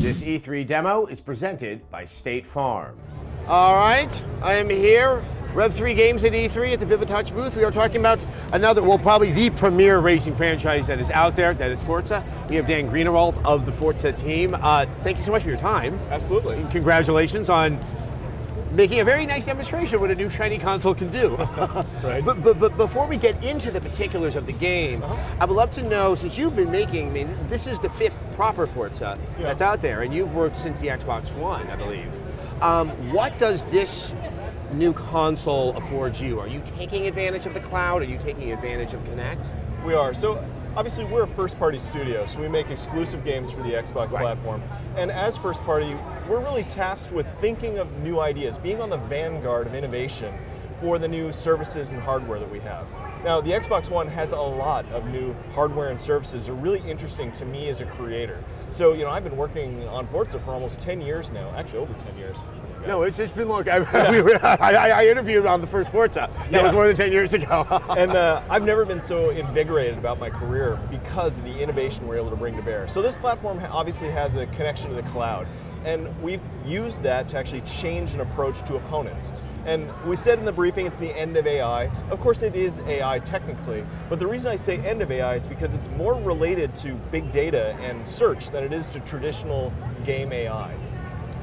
This E3 demo is presented by State Farm. All right, I am here. Rev3 Games at E3 at the Vivid Touch booth. We are talking about another, well, probably the premier racing franchise that is out there, that is Forza. We have Dan Greenewald of the Forza team. Thank you so much for your time. Absolutely. And congratulations on making a very nice demonstration of what a new shiny console can do. Right. But before we get into the particulars of the game, I would love to know, since you've been making, I mean, this is the 5th proper Forza that's out there, and you've worked since the Xbox One, I believe. What does this new console affords you? Are you taking advantage of the cloud? Are you taking advantage of Kinect? We are. So obviously we're a first-party studio, so we make exclusive games for the Xbox platform. And as first-party, we're really tasked with thinking of new ideas, being on the vanguard of innovation for the new services and hardware that we have. Now, the Xbox One has a lot of new hardware and services that are really interesting to me as a creator. So, you know, I've been working on Forza for almost 10 years now, actually over 10 years. No, it's been long. I interviewed on the first Forza. That was more than 10 years ago. And I've never been so invigorated about my career because of the innovation we're able to bring to bear. So this platform obviously has a connection to the cloud. And we've used that to actually change an approach to opponents. And we said in the briefing it's the end of AI. Of course it is AI technically, but the reason I say end of AI is because it's more related to big data and search than it is to traditional game AI.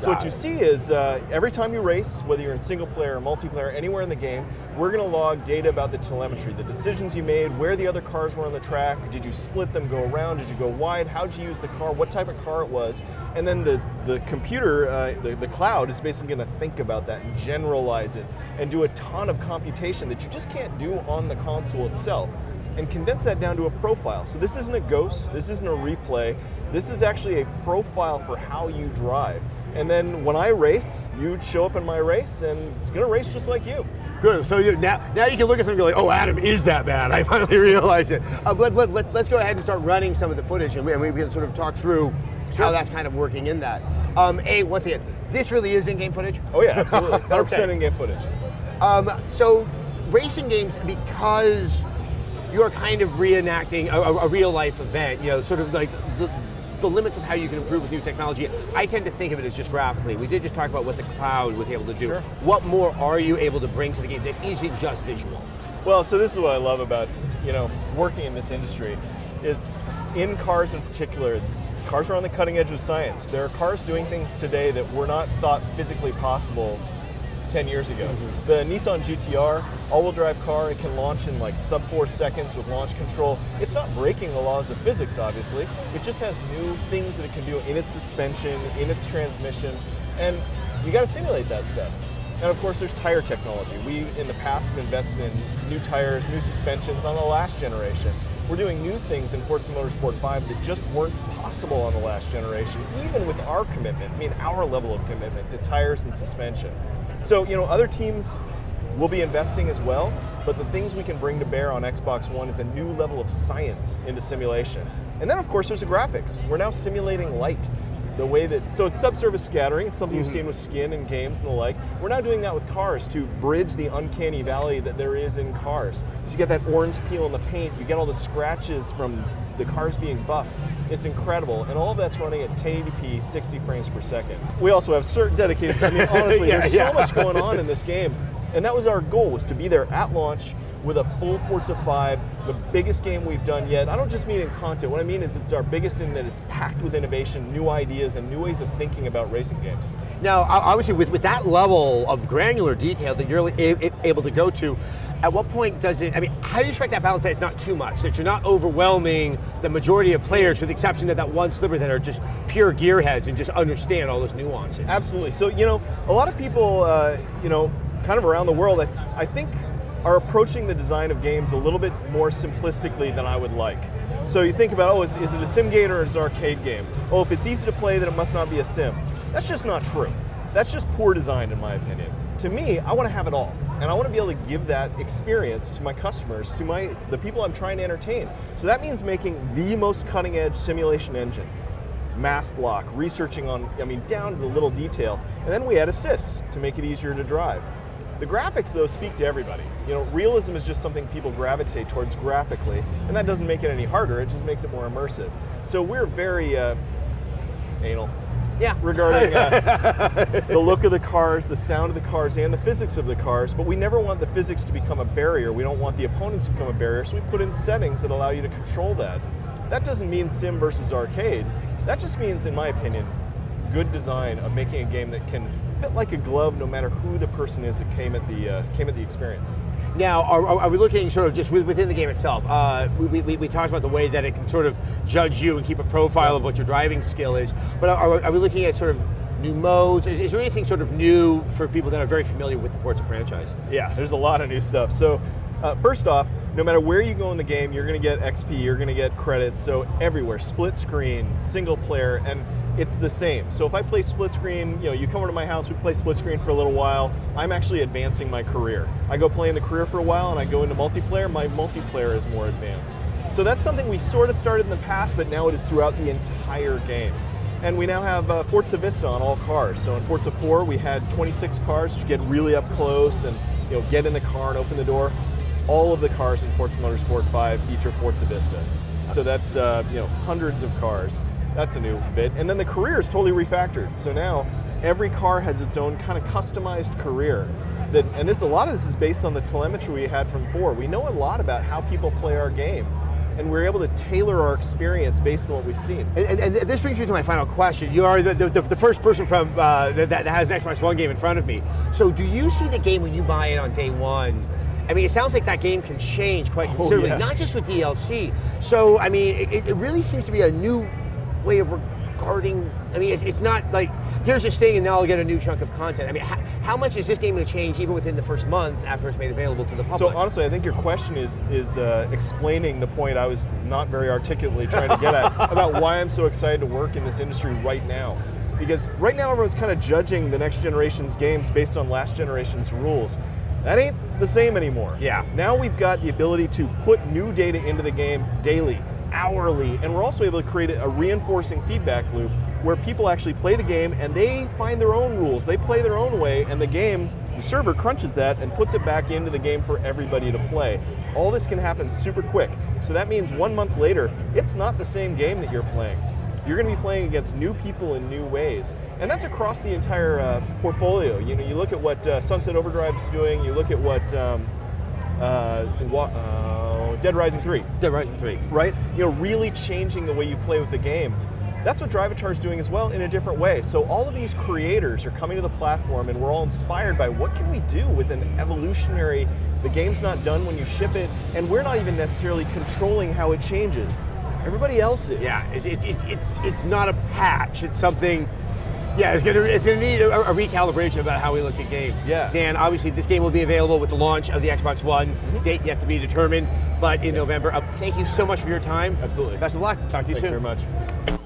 So what you see is every time you race, whether you're in single player or multiplayer, anywhere in the game, we're going to log data about the telemetry, the decisions you made, where the other cars were on the track, did you split them, go around, did you go wide, how'd you use the car, what type of car it was, and then the computer, the cloud is basically going to think about that and generalize it and do a ton of computation that you just can't do on the console itself and condense that down to a profile. So this isn't a ghost, this isn't a replay, this is actually a profile for how you drive. And then when I race, you'd show up in my race, and it's going to race just like you. Good. So now you can look at something and be like, oh, Adam is that bad. I finally realized it. Let's go ahead and start running some of the footage, and we can sort of talk through how that's kind of working in that. Once again, this really is in-game footage? Oh yeah, absolutely. 100% in-game footage. So racing games, because you're kind of reenacting a real-life event, you know, sort of like the limits of how you can improve with new technology, I tend to think of it as just graphically. We did just talk about what the cloud was able to do. Sure. What more are you able to bring to the game that isn't just visual? Well, so this is what I love about, you know, working in this industry, is in cars in particular, cars are on the cutting edge of science. There are cars doing things today that were not thought physically possible 10 years ago. The Nissan GTR, all-wheel drive car, it can launch in like sub 4 seconds with launch control. It's not breaking the laws of physics, obviously. It just has new things that it can do in its suspension, in its transmission, and you got to simulate that stuff. And of course, there's tire technology. We, in the past, have invested in new tires, new suspensions on the last generation. We're doing new things in Forza Motorsport 5 that just weren't possible on the last generation, even with our commitment, I mean our level of commitment to tires and suspension. So, you know, other teams will be investing as well, but the things we can bring to bear on Xbox One is a new level of science into simulation. And then, of course, there's the graphics. We're now simulating light. The way that, so it's subsurface scattering, it's something you've seen with skin and games and the like. We're now doing that with cars to bridge the uncanny valley that there is in cars. So you get that orange peel in the paint, you get all the scratches from the cars being buffed. It's incredible, and all of that's running at 1080p, 60 frames per second. We also have certain dedicated, I mean, honestly, there's so much going on in this game, and that was our goal, was to be there at launch with a full Forza 5, the biggest game we've done yet. I don't just mean in content, what I mean is it's our biggest in that it's packed with innovation, new ideas, and new ways of thinking about racing games. Now, obviously, with that level of granular detail that you're able to go to, at what point does it, I mean, how do you strike that balance that it's not too much, that you're not overwhelming the majority of players with the exception of that one sliver that are just pure gearheads and just understand all those nuances? Absolutely. So, you know, a lot of people, you know, kind of around the world, I think, are approaching the design of games a little bit more simplistically than I would like. So you think about, oh, is it a sim game or is it an arcade game? Oh, if it's easy to play, then it must not be a sim. That's just not true. That's just poor design, in my opinion. To me, I want to have it all, and I want to be able to give that experience to my customers, to the people I'm trying to entertain. So that means making the most cutting-edge simulation engine, mass block, researching on, I mean, down to the little detail, and then we add assists to make it easier to drive. The graphics, though, speak to everybody. You know, realism is just something people gravitate towards graphically, and that doesn't make it any harder, it just makes it more immersive. So we're very anal. Yeah. regarding the look of the cars, the sound of the cars, and the physics of the cars, but we never want the physics to become a barrier. We don't want the opponents to become a barrier, so we put in settings that allow you to control that. That doesn't mean sim versus arcade. That just means, in my opinion, good design of making a game that can fit like a glove no matter who the person is that came at the experience. Now, are we looking sort of just within the game itself? We talked about the way that it can sort of judge you and keep a profile of what your driving skill is, but are we looking at sort of new modes? Is there anything sort of new for people that are very familiar with the Forza franchise? Yeah, there's a lot of new stuff. So first off, no matter where you go in the game, you're going to get XP, you're going to get credits, so everywhere, split screen, single player, and it's the same. So if I play split screen, you come over to my house, we play split screen for a little while, I'm actually advancing my career. I go play in the career for a while and I go into multiplayer, my multiplayer is more advanced. So that's something we sort of started in the past, but now it is throughout the entire game. And we now have Forza Vista on all cars. So in Forza 4, we had 26 cars to get really up close and get in the car and open the door. All of the cars in Forza Motorsport 5 feature Forza Vista. So that's hundreds of cars. That's a new bit. And then the career is totally refactored. So now every car has its own kind of customized career. And a lot of this is based on the telemetry we had from 4. We know a lot about how people play our game, and we're able to tailor our experience based on what we've seen. And this brings me to my final question. You are the first person from that has an Xbox One game in front of me. So do you see the game when you buy it on day one? I mean, it sounds like that game can change quite considerably, not just with DLC. So, I mean, it really seems to be a new way of regarding, I mean, it's not like, here's this thing and now I'll get a new chunk of content. I mean, how much is this game going to change even within the first month after it's made available to the public? So honestly, I think your question is explaining the point I was not very articulately trying to get at about why I'm so excited to work in this industry right now. Because right now everyone's kind of judging the next generation's games based on last generation's rules. That ain't the same anymore. Yeah. Now we've got the ability to put new data into the game daily, hourly, and we're also able to create a reinforcing feedback loop where people actually play the game and they find their own rules, they play their own way, and the server crunches that and puts it back into the game for everybody to play. All this can happen super quick. So that means 1 month later, it's not the same game that you're playing. You're going to be playing against new people in new ways. And that's across the entire portfolio. You look at what Sunset Overdrive is doing, you look at what Dead Rising 3. Dead Rising 3. Right? Really changing the way you play with the game. That's what Drivatar is doing as well in a different way. So all of these creators are coming to the platform and we're all inspired by what can we do with an evolutionary, the game's not done when you ship it, and we're not even necessarily controlling how it changes. Everybody else is. Yeah, it's not a patch, it's something, yeah, it's gonna need a recalibration about how we look at games. Yeah. Dan, obviously this game will be available with the launch of the Xbox One, date yet to be determined, but in November. Thank you so much for your time. Absolutely. Best of luck, talk to you soon. Thank you very much.